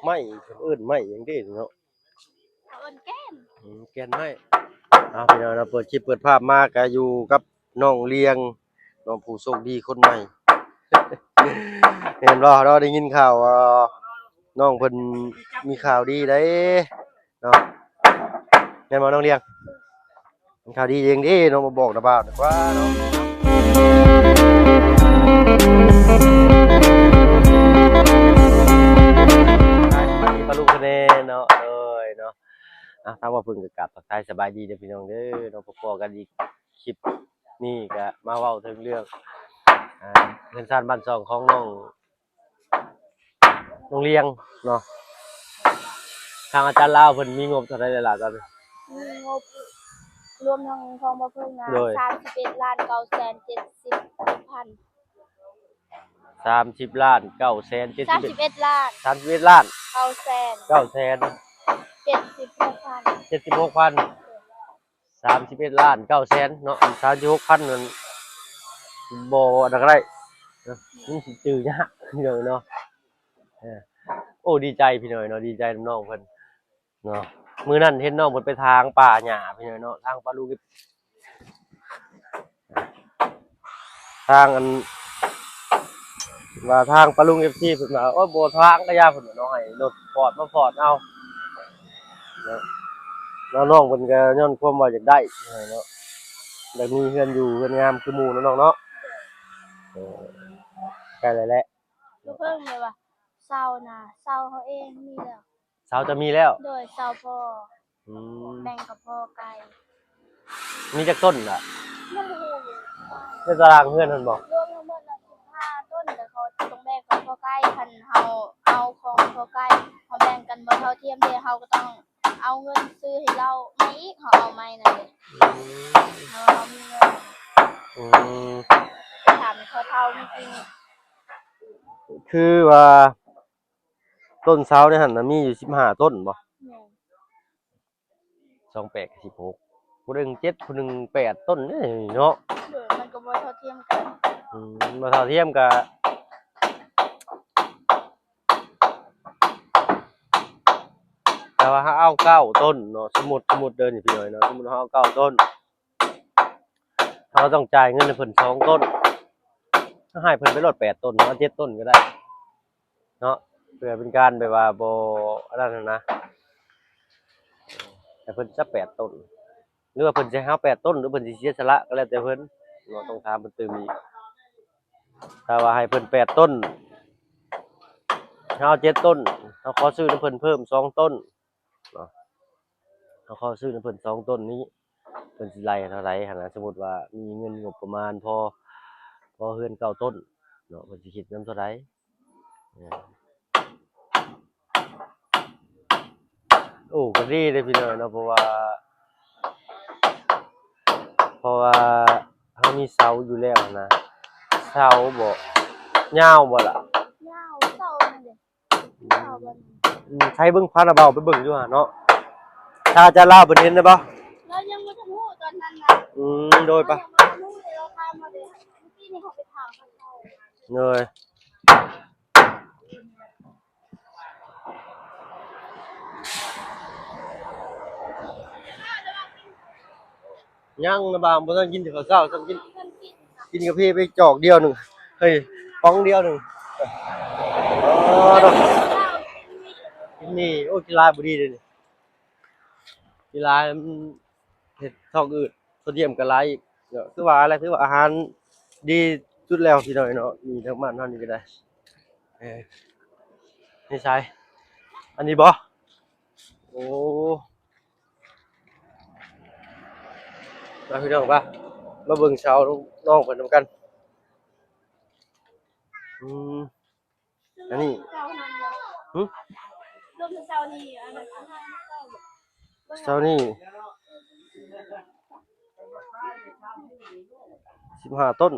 ไม่เอิ้นไม่อย่างนี้เนาะเขาเอิ้นแก้มแกนไม่พี่น้องเราเปิดคลิปเปิดภาพมาก็อยู่กับน้องเลี้ยงน้องผู้โชคดีคนใหม่ เห็นบ่เราได้ยินข่าวว่าน้องเพิ่นมีข่าวดีได้เนาะแม่นบ่น้องเลี้ยงเป็นข่าวดีเองเด้น้องมาบอกนะบ่าวดีกว่าเนาะมีปลาลูกคะแนนเนาะเอ้ยเนาะถ้าว่าเพิ่นก็กลับทักทายสบายดีเด้อพี่น้องเด้อเนาะพบกันอีกคลิปนี้ก็มาเว้าถึงเรื่องเรื่องชาติบ้านช่องของน้องเลี้ยงเนาะทางอาจารย์ลาวเพิ่นมีงบเท่าใดล่ะตอนนี้มีงบรวมทั้งทองมาเพิ่มงาน31,970,000 30 ล้าน9แสน31ล้าน31ล้าน9แสน76,000 31ล้าน9แสนเนาะ36,000นั่นบ่ได้ก็ได้มันสิจื้อยากพี่น้องเนาะโอ้ดีใจพี่น้องเนาะดีใจน้องเพิ่นเนาะมื้อนั้นเห็นน้องเพิ่นไปทางป่าหญ้าพี่น้องเนาะทางปลาลูกทางอันว่าทางปลาลุง FC เพิ่นว่าโอ้ยบ่ทางก็ย่าเพิ่นว่าเนาะให้รถฟอร์ดมาฟอร์ดเอาเนาะแล้วน้องเพิ่นก็ย้อนความว่าอยากได้เนาะอยากมีเฮือนอยู่เฮือนงามคือหมู่เนาะน้องเนาะใกล้แล้วแหละก็เพิ่มเลยว่าเซาน่ะเซาเขาเองมีแล้วเสาจะมีแล้วโดยเซาพ่อแบ่งกับพ่อไก่มีจักต้นล่ะยังบ่ฮู้ในตารางเฮือนเพิ่นบ่รวมทั้งหมดน่ะ15ต้นแต่เขาต้องแบ่งกับพ่อไก่คันเฮาเอาของพ่อไก่เฮาแบ่งกันบ่เท่าเทียมเด้เฮาก็ต้องเอาเงินซื้อให้เราไม่อีกเฮาเอาไม้นั่นเด้เฮามีเงินถามเขาเท่าเมื่อกี้นี่คือว่าต้นเสาในหั่นน่ะมีอยู่15ต้นบ่28กับ16ผู้หนึง7ผู้หนึง8ต้นนี่เนาะมันก็บ่เท่าเทียมกันบ่เท่าเทียมก็แต่ว่าถ้าเอา9ต้นเนาะสมมุติเดินนี่พี่น้อยเนาะสมมุติเฮาเอา9ต้นเราต้องจ่ายเงินให้เพิ่น2ต้นถ้าให้เพิ่นไปรด8ต้นเอา7ต้นก็ได้เนาะเพื่อเป็นการแบบว่าบ่อันนั้นนะแต่เพิ่นจะ8ต้นหรือว่าเพิ่นสิให้เฮา8ต้นหรือเพิ่นสิเสียสละก็แล้วแต่เพิ่นเนาะต้องถามเพิ่นตื่มอีกถ้าว่าให้เพิ่น8ต้นเฮา7ต้นเฮาขอซื้อนำเพิ่นเพิ่ม2ต้นเนาะเฮาขอซื้อนำเพิ่น2ต้นนี้เพิ่นสิไล่เท่าใดหั่นน่ะสมมุติว่ามีเงินงบประมาณพอเฮือน9ต้นเนาะเพิ่นสิคิดนำเท่าใดโอ้ก็ดีเด้อพี่น้องเนาะเพราะว่าเฮามีเสาอยู่แล้วนะเสาบ่ยาวบ่ล่ะยาวเสานั่นเด้เสาบ่ใช้เบิ่งพาราเบาไปเบิ่งอยู่หั่นเนาะถ้าจะลาวเพิ่นเห็นได้บ่เรายังบ่ทันรู้ตอนนั้นน่ะโดยปะเราถามมาเด้เมื่อกี้นี่เขาไปถามเขาเลยยังนะบ่าวบ่ทันกินแต่ข้าวเช้าต้องกินกาแฟไปจอกเดียวนึงเฮ้ยป๋องเดียวนึงกินนี่โอ้กีฬาบ่ดีเด้อนี่กีฬาเฮ็ดท้องอืดโซเดียมก็หลายอีกเนาะคือว่าอะไรคือว่าอาหารดีสุดแล้วพี่น้อยเนาะมีทั้งบ้านเฮานี่ก็ได้นี่ใช่อันนี้บ่โอ้มาพี่น้องป่ะมาเบิ่งเช้าน้องเพิ่นนำกันอันนี้เช้านี่15ต้น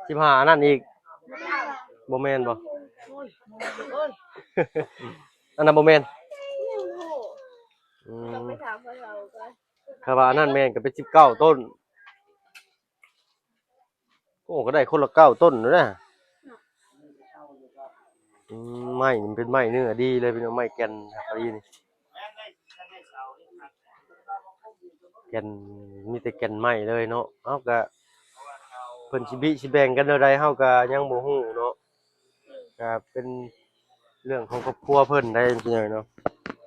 15นั่นอีกบ่แม่นบ่อันนั้นบ่แม่นถ้าว่าอันนั้นแม่นก็เป็น19ต้นโอ้ก็ได้คนละ9ต้นอยู่นะ ไม้นี่เป็นไม้เนื้อดีเลยพี่น้องไม้แก่นพอดีนี่แก่นมีแต่แก่นไม้เลยเนาะเฮาก็เพิ่นสิบิสิแบ่งกันแนวใดเฮาก็ยังบ่ฮู้เนาะก็เป็นเรื่องของครอบครัวเพิ่นได้จังซี่เนาะ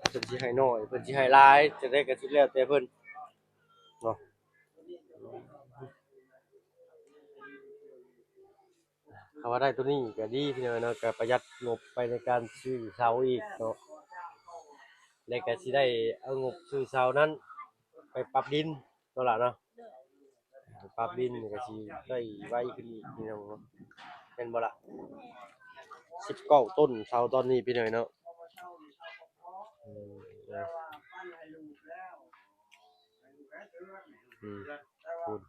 เพิ่นสิให้น้อยเพิ่นสิให้หลายจะได้ก็สิแล้วแต่เพิ่นเนาะถ้าว่าได้ตัวนี้ก็ดีพี่น้องเนาะก็ประหยัดงบไปในการซื้อเสาอีกเนาะแล้วก็สิได้เอางบซื้อเสานั้นไปปรับดินเนาะล่ะเนาะปรับดินนี่ก็สิได้ไวขึ้นอีกพี่น้องเนาะแม่นบ่ล่ะ19ต้นเสาตอนนี้พี่น้องเนาะนะอืมพูด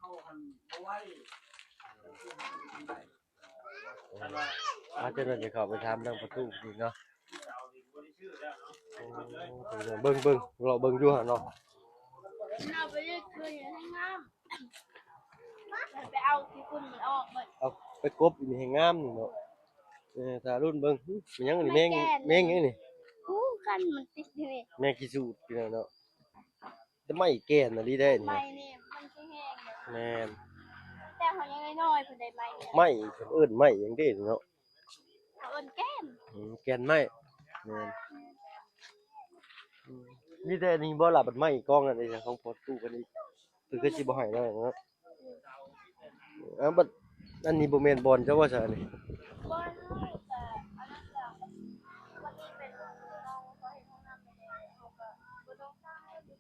เจ้าหน้าที่เข้าไปถามเรื่องประตูอีกเนาะเบิ่งเราเบิ่งอยู่หั่นเนาะ เราไปเรื่อยๆให้งามไปเอาที่คุณมันออกหมด เอาไปกบอยู่นี่ให้งามนี่เนาะถ้ารุ่นเบิ่งมันยังนี่แมงยังนี่ คู่กันมันติดอยู่นี่ แมงขี้สูตรพี่น้องเนาะแต่ไม่แก่นน่ะลีได้นี่ ไม้นี่มันแห้งๆ แม่น แต่เขายังน้อยๆเพิ่นได้ไม้เนี่ย ไม้เพิ่นเอิ้นไม้หยังเด้เนาะ เขาเอิ้นแก้ม แก่นไม้แม่นมีแต่อันนี้บ่ล่ะบัดไม้กองนั่นเองของพอตู้กันอีกคือสิบ่ให้แล้วเนาะบัดอันนี้บ่แม่นบอลเจ้าว่าซะนี่ บ่ให้แต่อันนั้นแหละวันนี้เป็นน้องเขาเห็นห้องน้ำไม่ได้เขาก็บ่ต้องสร้างให้ดี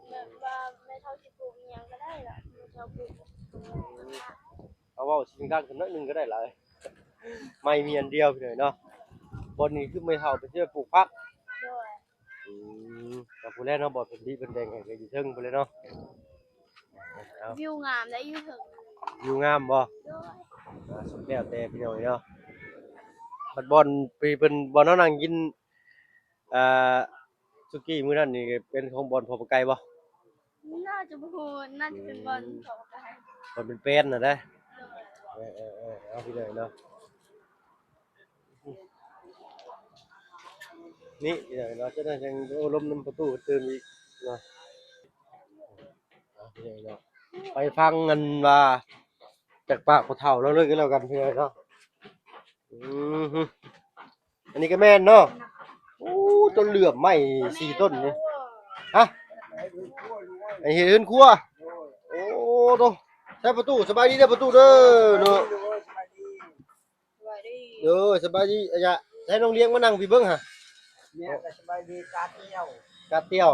แบบว่าไม่เท่าสิปลูกอิหยังก็ได้ล่ะไม่เท่าปลูก เอาเว้าสิดังขึ้นหน่อยนึงก็ได้หลายไม่มีอันเดียวพี่น้อยเนาะบอนนี้คือไม่เท่าไปเชื่อปลูกผัก ด้วย กับผู้แรกเนาะบ่เป็นดีเป็นแดงให้ก็อยู่เทิงไปเลยเนาะเอา วิวงามได้อยู่ถึง อยู่งามบ่ ด้วย สุดแล้วแต่พี่น้อยเนาะบัดบอลปีเป็นบอลเฮานั่งกินอ่าสุกี้มื้อนั้นนี่เป็นของบอลพอปะไก่บ่ น่าจะบ่ฮู้น่าจะเป็นบอลของกาย บอลเป็นเป็นน่ะเด้อ ด้วย เอาพี่น้อยเนาะนี่พี่น้อยเนาะจะได้จังโอ้ลมน้ำประตูตื่นอีกเนาะเอาพี่น้อยเนาะไปฟังกันว่าจากปากผู้เฒ่าเราเลยก็แล้วกันพี่น้อยเนาะฮึอันนี้ก็แม่นเนาะโอ้ต้นเหลื่อมไม้4ต้นนี่ฮะไอ้เห็นครัวโอ้โตใช้ประตูสบายดีเด้อประตูเด้อเนาะ สวัสดี เด้อสบายดีอะยะใช้น้องเลี้ยงมานั่งพี่เบิ่งหะ เนี่ยก็สบายดีการเที่ยว กาเตี้ยว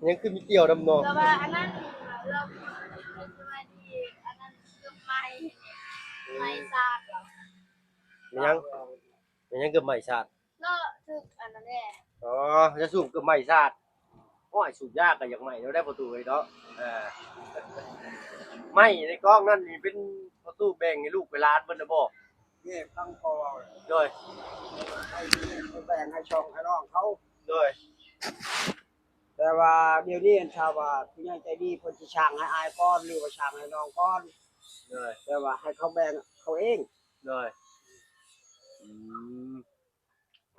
ยังคือมีเตี้ยวดำเนาะ แล้วว่าอันนั้นเราสวัสดีอันนั้นคือไม้ซาดเหรอ มันยังเกือบใหม่ชาติ ก็คืออันนั้นแหละ อ๋อจะสูบเกือบใหม่ชาติโอ้ยสูบยากก็อยากใหม่แล้วได้ประตูเลยเนาะไม่ในกล้องนั่นนี่เป็นประตูแบ่งให้ลูกไปร้านเพิ่นน่ะบ่ เนี่ยตั้งพอ โดย ให้แบ่งให้ช่องให้น้องเขา โดย แต่ว่าเดี๋ยวนี้ชาวบ้านผู้ใหญ่ใจดีเพิ่นสิช่างให้อายก้อนหรือว่าช่างให้น้องก้อน โดย แต่ว่าให้เขาแบ่งเขาเอง โดยอืม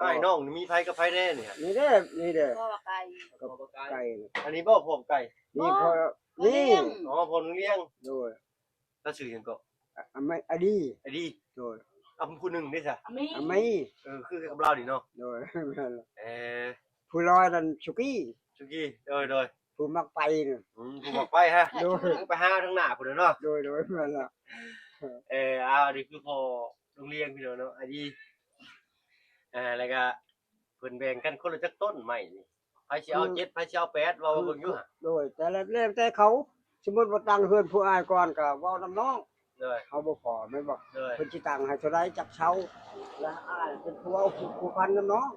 อ้ายน้องนี่มีไผกับไผแน่เนี่ย นี่เด้อนี่เด้อ พ่อว่าไก่ กับไก่ อันนี้บ่ผมไก่ นี่พอนี่ อ๋อผมเลี้ยง โดย แล้วชื่อหยังก็ อันไม่อดี ไอ้ดี โดย เอาผู้หนึงได้ซะ อันนี้ อันไม่ คือกับเรานี่เนาะ โดย เอ่อ ผู้ลอยนั่นสุกี้ สุกี้โดย ผู้มักไปนี่ ผมบอกไปฮะ โดย ไปหาทางหน้าพุ่นเนาะ โดยนั่นล่ะ อันนี้คือพอโรงเรียนพี่น้องเนาะอันนี้แล้วก็เพิ่นแบ่งกันคนละจักต้นใหม่นี่ไผสิเอา7ไผสิเอา8ว่าเบิ่งอยู่หั่น โดยแต่ละเรื่องแต่เขาสมมุติว่าตั้งเฮือนผู้อายก่อนก็เว้านำน้อง โดย เขาบ่พอไม่บอก โดย เพิ่นสิตั้งให้เท่าใดจักเช้าและอ้ายเป็นผู้เอาผู้พันนำน้อง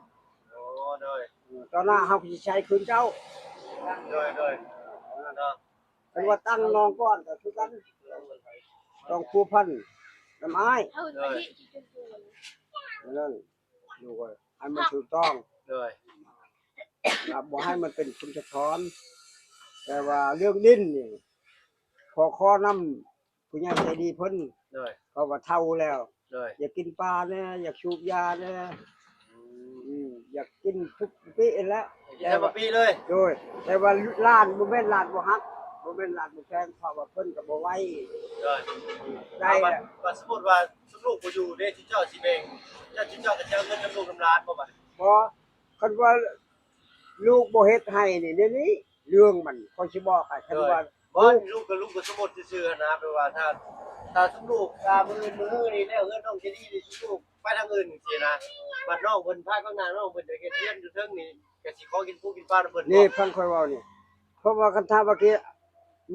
โอ้โดย ตอนหน้าเฮาก็สิใช้คืนเจ้า โดยเนาะ เพิ่นว่าตั้งน้องก่อนก็คือกันต้องผู้พันนำอ้าย เอาไปที่จุดจูน นั่นดูว่าให้มันถูกต้อง โดย นะบ่ให้มันเป็นคุณสะท้อน แต่ว่าเรื่องดินนี่ขอนำผู้ใหญ่ใจดีเพิ่น โดย เพราะว่าเฒ่าแล้ว เลย อยากกินปลาแน่อยากสูบยาแน่อยากกินทุกปีแล้ว แต่ว่าปีเลย โดยแต่ว่าร้านบ่แม่นร้านบ่ฮักบ่แม่นร้านบ่แพงเพราะว่าเพิ่นก็บ่ไหว เลย ได้ ว่าสมมุติว่าลูกบ่อยู่เด้ที่เจ้าสิแบ่งเจ้าที่เจ้าก็จะเอาเงินนำลูกนำหลานบ่บัด บ่คันว่าลูกบ่เฮ็ดให้นี่เดี๋ยวนี้เรื่องมันเขาสิบอกให้คันว่า บ่ลูกก็สมมุติซื่อๆนะแปลว่าถ้าสมลูกมื้อนี่แล้วเงินน้องจะดีนี่ลูกไปทางอื่นจังซี่นะบัดน้องเพิ่นพาข้างหน้าน้องเพิ่นจะเฮ็ดเรียนอยู่เทิงนี่ก็สิขอกินกินปลานำเพิ่น นี่ฟังค่อยเว้านี่เพราะว่าคันถ้าว่ากี้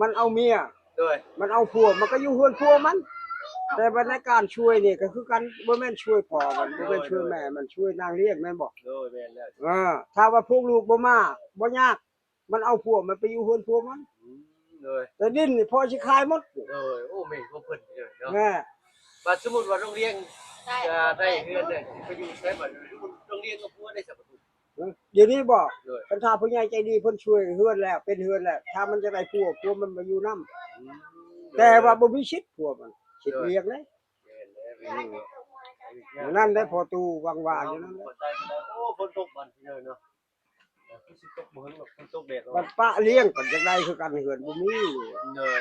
มันเอาเมีย โดย มันเอาผัวมันก็อยู่เฮือนผัวมัน แต่ว่าในการช่วยนี่ก็คือกันบ่แม่นช่วยพ่อมันบ่แม่นช่วยแม่มันช่วยนางเลี้ยงแม่นบ่ โดยแม่นแล้ว ถ้าว่าพวกลูกบ่มาบ่ยากมันเอาผัวมันไปอยู่เฮือนผัวมัน โดย แต่ดินนี่พ่อสิขายหมด โดยโอ้แม่นบ่เพิ่นเลยเนาะ แม่ บัดสมมุติว่าโรงเรียน ได้ จะได้เฮือนเนี่ยไปอยู่ใช้บัดโรงเรียนก็พัวได้สักประตู เดี๋ยวนี้บ่ โดย คันถ้าผู้ใหญ่ใจดีเพิ่นช่วยเฮือนแล้วเป็นเฮือนแล้วถ้ามันจะได้ผัวมันมาอยู่นํแต่ว่าบ่มีสิทธิ์ผัวมันสิทธิ์เลี้ยงเลย แม่นแล้ว นั่นได้พอตูวางๆอยู่นั่นแหละ ใจก็ได้โอ้ฝนตกบัดทีเลยเนาะคือสิตกบ่เห็นหรอกฝนตกแดด บัดป้าเลี้ยงก็จะได้คือกันเฮือนบ่มี โดย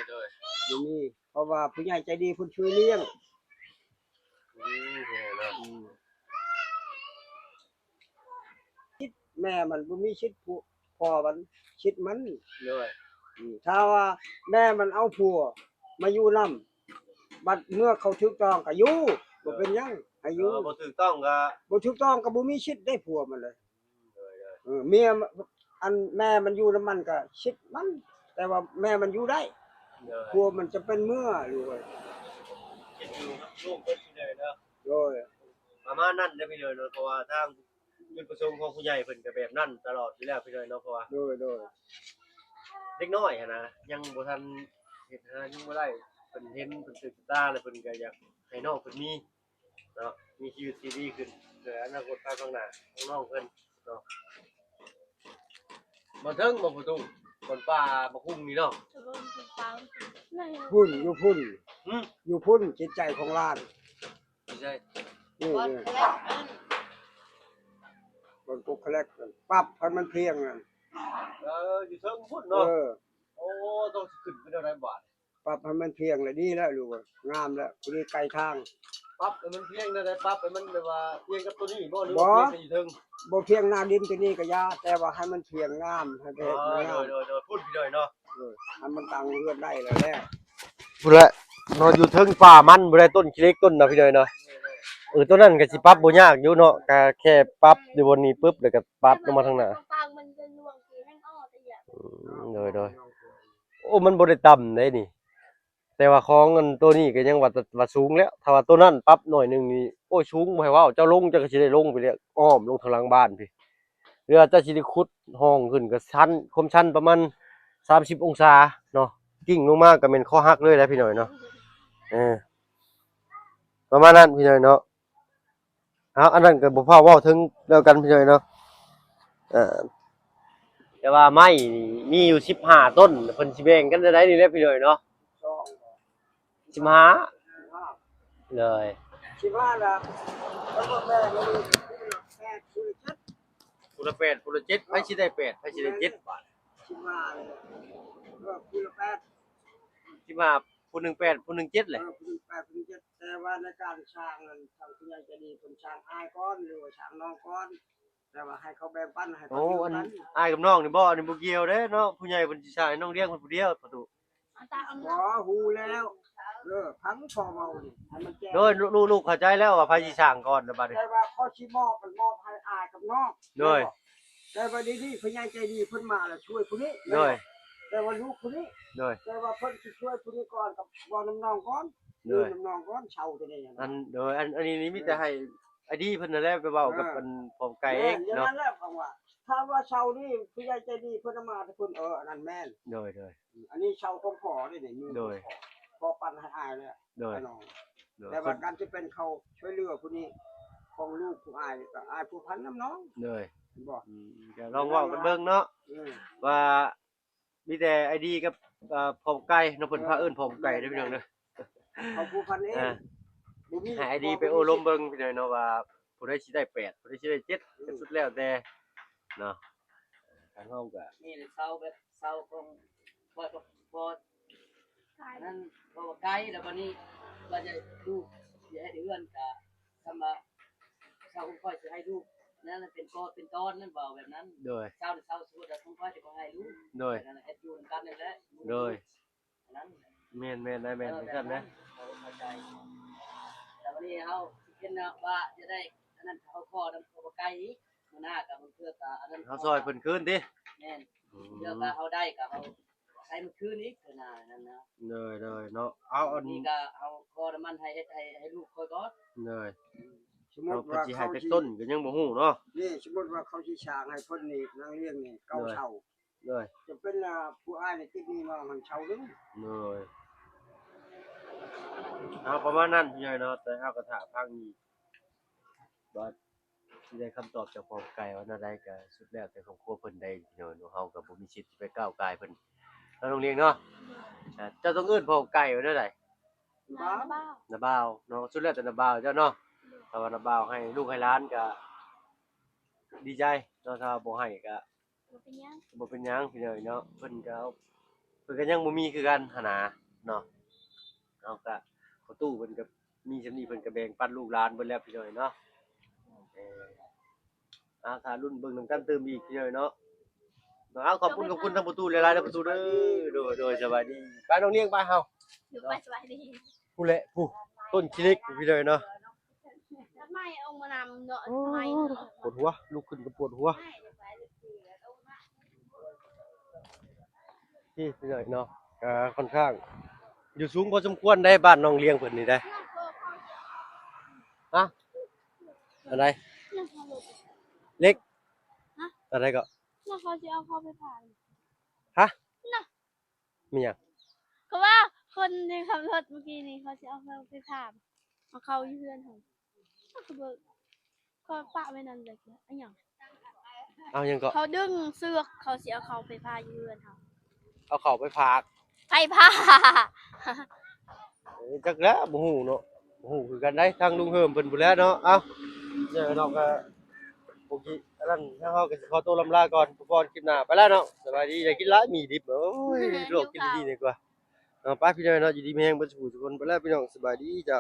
บ่มีเพราะว่าผู้ใหญ่ใจดีเพิ่นช่วยเลี้ยง แม่มันบ่มีชิดผัวพ่อมันชิดมัน โดย ถ้าว่าแม่มันเอาผัวมาอยู่นํบัดเมื่อเขาถูกต้องก็อยู่บ่เป็นหยังให้อยู่ บ่ถูกต้องก็ บ่ถูกต้องก็บ่มีชิดได้ผัวมันเลยเมียอันแม่มันอยู่นํมันก็ชิดมัน แต่ว่าแม่มันอยู่ได้ผัวมันจะเป็นเมื่ออยู่เว้ย คิดอยู่ลูกเพิ่นสิได้เนาะ โดย ประมาณนั้นได้อพี่เลยเนาะเพราะว่าทางจุดประสงค์ของผู้ใหญ่เพิ่นก็แบบนั้นตลอดอยู่แล้วพี่เลยเนาะเพราะว่า โดย เด็กน้อยหั้นนะยังบ่ทันเฮ็ดหายังบ่ได้เพิ่นเห็นเพิ่นศึกษาแล้วเพิ่นก็อยากให้น้องเพิ่นมีเนาะมีชีวิตที่ดีขึ้นเพื่ออนาคตภายข้างหน้าของน้องเพิ่นเนาะบ่ถึงบ่ประตูคนป่าบ่คุ้มนี่เนาะ จะเบิ่งเป็นฟังนั่น พุ่นอยู่พุ่น หึ อยู่พุ่นจิตใจของหลาน ไม่ใช่ นี่ วัด นี่ แรกอัน คนปุ๊กแรกปั๊บให้มันเพียงนั่น อยู่เทิงพุ่น เอ เนาะ อ โอ้ต้องขึ้นไปเท่าไหร่บาท ปรับให้มันเพียงเลยดีแล้วลูกเอ้ยงามแล้วผู้นี้ไกลทาง ปรับให้มันเพียงได้ปรับให้มันแบบว่าเพียงกับตัวนี้บ่หรือ บ่ ว่าเพียงอยู่เทิง บ่เพียงหน้าดินตัวนี้ก็ยาแต่ว่าให้มันเพียงงามให้เป็นงาม โดยพูดพี่เลยเนาะ ให้มันตั้งเรือนได้แล้วแหละ พุ่นแหละนอนอยู่เทิงป่ามันบ่ได้ต้นขี้เล็กต้นน่ะพี่เลยเนาะต้นนั้นก็สิปรับบ่ยากอยู่เนาะก็แค่ปรับอยู่บนนี้ปึ๊บแล้วก็ปรับลงมาทางหน้า ฟังมันจะลวงสีแห้งอ้อแต่อย่า โดยโอ้มันบ่ได้ต่ำได้นี่ แต่ว่าของเงินตัวนี้ก็ยังว่าสูงแล้วถ้าว่าตัวนั้นปรับหน่อยนึงนี่โอ้สูงบ่ให้เว้าเจ้าลงเจ้าก็สิได้ลงไปเลยอ้อมลงทางหลังบ้านพี่เรือเจ้าสิได้ขุดห้องขึ้นก็ชั้นความชันประมาณ30องศาเนาะกิ่งลงมาก็เป็นข้อหักเลยแหละพี่หน่อยเนาะประมาณนั้นพี่หน่อยเนาะอันนั้นก็บ่พอเว้าถึงแล้วกันพี่หน่อยเนาะแต่ว่าไม้นี่มีอยู่15ต้นเพิ่นสิแบ่งกันได้นี่แหละพี่หน่อยเนาะ15เลย15ล่ะแล้วก็แม่ก็มีแม่คือชัด ผู้ละ8ผู้ละ7ไผสิได้8ไผสิได้7บาท 15เลยก็คือละ8 15ผู้หนึง8ผู้หนึง7แหละ คือ8ถึง7แต่ว่าในการสร้างนั้นทางผู้ใหญ่ใจดีเพิ่นสร้างอ้ายก่อนหรือว่าสร้างน้องก่อนแต่ว่าให้เขาแบ่งปันให้เขา โอ้ อยู่ อัน กัน อ้ายกับน้องนี่บ่อันนี้บ่เกี่ยวเด้เนาะผู้ใหญ่เพิ่นสิใช้น้องเลี้ยงเพิ่นผู้เดียวประตู เอาตาเอา ข เนาะ อฮูแล้วพังพอเมานี่ให้มันแจ้ง โดยลูกเข้าใจแล้วว่าไผสิสร้างก่อนนะบัดนี้ แต่ว่าข้อชิมอบมันมอบให้อายกับน้อง โดย แต่ว่าดีๆผู้ใหญ่ใจดีเพิ่นมาแล้วช่วยผู้นี้ โดย แต่ว่าลูกผู้นี้ โดย แต่ว่าเพิ่นสิช่วยผู้นี้ก่อนกับบ่น้ำน้องก่อน โดย น้ำน้องก่อนเช่าตัวนี้ อันนี้นี่มีแต่ให้ไอ้ดีเพิ่นนั่นแหละไปเว้ากับเพิ่นผมไก่เอง อย่าง เนาะ นั้นแหละผมว่าถ้าว่าเช่านี่ผู้ใหญ่ใจดีเพิ่นเอามาแต่เพิ่นอันนั้นแม่น โดย อันนี้เช่าของพ่อนี่นี่มือ โดย พ่อปันให้อายเลย โดย ให้น้องแต่ว่าการที่เป็นเขาช่วยเหลือผู้นี้ของลูกผู้อายก็อายผู้พันน้ำน้อง โดย บ่ ก็ลองเว้ากันเบิ่งเนาะ อืม ว่ามีแต่ไอ้ดีกับผมไก่เนาะเพิ่นพาเอิ้นผมไก่เด้อพี่น้องเด้อ เขาผู้พันเอง อ่า บ่มี ให้ไอดีไปโอ้ลมเบิ่งพี่น้อยเนาะว่าผู้ใดสิได้8ผู้ใดสิได้7ก็สุดแล้วแต่เนาะทางเฮาก็ นี่เศร้าแบบเศร้าของพอนั้นพอไกลแล้ววันนี้ว่าจะดูอย่าให้เดือนกับทำมาเศร้าของค่อยจะให้ดูนั่นเป็นก้อนเป็นตอนนั่นเบาแบบนั้น โดย เศร้าสมมุติของค่อยจะก็ให้รู้ โดย นั่นแหละอยู่กันนี่แหละ โดย นั้น แม่นได้แม่นจังซั่นนะ เข้าใจแต่วันนี้เฮาคิดนะว่าจะได้อันนั้นเขาข้อนำพอไกลมื้อหน้ากับเพื่อกับอันนั้น เฮาซอยเพิ่นคืนติ แม่นเพื่อกับเฮาได้กับเฮาใช้มันคืนอีกคือน่ะนั่นนะ เลยเนาะเอาอัน นี่ก็เอาคอน้ำมันให้ลูกคอยก่อน เลย สมมุ เรา ติ เพิ่น ว่า สิให้ เขา จัก สิ ต้นก็ยังบ่ฮู้เนาะ นี่สมมุติว่าเขาสิสร้างให้เพิ่นนี่นางเลี้ยงนี่เก่าเช่า เลย จะเป็นผู้อ้ายนี่ติดหนี่มาหันเช่านึง เลยเอาประมาณนั้นพี่น้อยเนาะแต่เฮาก็ถามฟังอีกว่าสิได้คำตอบจากพ่อไก่ว่าแนวใดก็สุดแล้วแต่ครอบครัวเพิ่นได้พี่น้อยเนาะเฮาก็บ่มีสิทธิ์ที่ไปก้าวกายเพิ่นแล้วโรงเรียนเนาะเจ้าต้องเอิ้นพ่อไก่ว่าแนวใด น้าบ้า นาบ่าวเนาะสุดแล้วแต่นาบ่าวเจ้าเนาะถ้าว่านาบ่าวให้ลูกให้หลานก็ดีใจเนาะถ้าบ่ให้ก็ บ่เป็นหยัง บ่เป็นหยังพี่น้อยเนาะเพิ่นก็ยังบ่มีคือกันหั่นน่ะเนาะเอาก็ประตูเพิ่นก็มีซำนี้เพิ่นก็แบ่งปันลูกหลานเบิดแล้วพี่น้อยเนาะถ้ารุ่นเบิ่งนำกันเติมอีกพี่น้อยเนาะเอาขอบคุณทางประตูหลายๆเด้อประตูเด้อโดยสวัสดีไปโรงเรียนไปเฮา อยู่ไปสบายดี ผู้แหละผู้ต้นขี้เล็กพี่น้อยเนาะ ทำไมเอามานำเนาะทำไม ปวดหัวลุกขึ้นก็ปวดหัวพี่พี่น้อยเนาะก็ค่อนข้างอยู่สูงพอสมควรได้บ้านน้องเลี้ยงเพิ่นนี่ได้ฮะอะไรเล็กอะไรก็ น่าเขาจะเอาเข้าไปผ่าน ฮะมีหยัง ก็ว่าคนที่ขับรถเมื่อกี้นี้เขาจะเอาเข้าไปผ่านเอาเข้าอยู่เพื่อนเขาเขาเบิกเขาปะไว้นั่นเลยอันหยัง เอาหยังก็ เขาดึงเสือกเขาสิเอาเข้าไปผ่าอยู่เพื่อนเขา เอาเข้าไปฝาก ไปผ่า จักแล้วบ่ฮู้เนาะบ่ฮู้คือกันได้ทางลุงเฮิมเพิ่นพู้นแหล้วเนาะเอ้าเดี๋ยวเราก็โอเคอันนั้นถ้าเฮาก็สิขอตัวลำลาก่อนพบกันคลิปหน้าไปแล้วเนาะสบายดีอย่ากินหลายหมี่ดิบโอ้ยลวกกินดีๆดีกว่าไปพี่น้อยเนาะอยู่ดีมีแรงเบ่สุขทุกคนไปแล้วพี่น้องสบายดีจ้ะ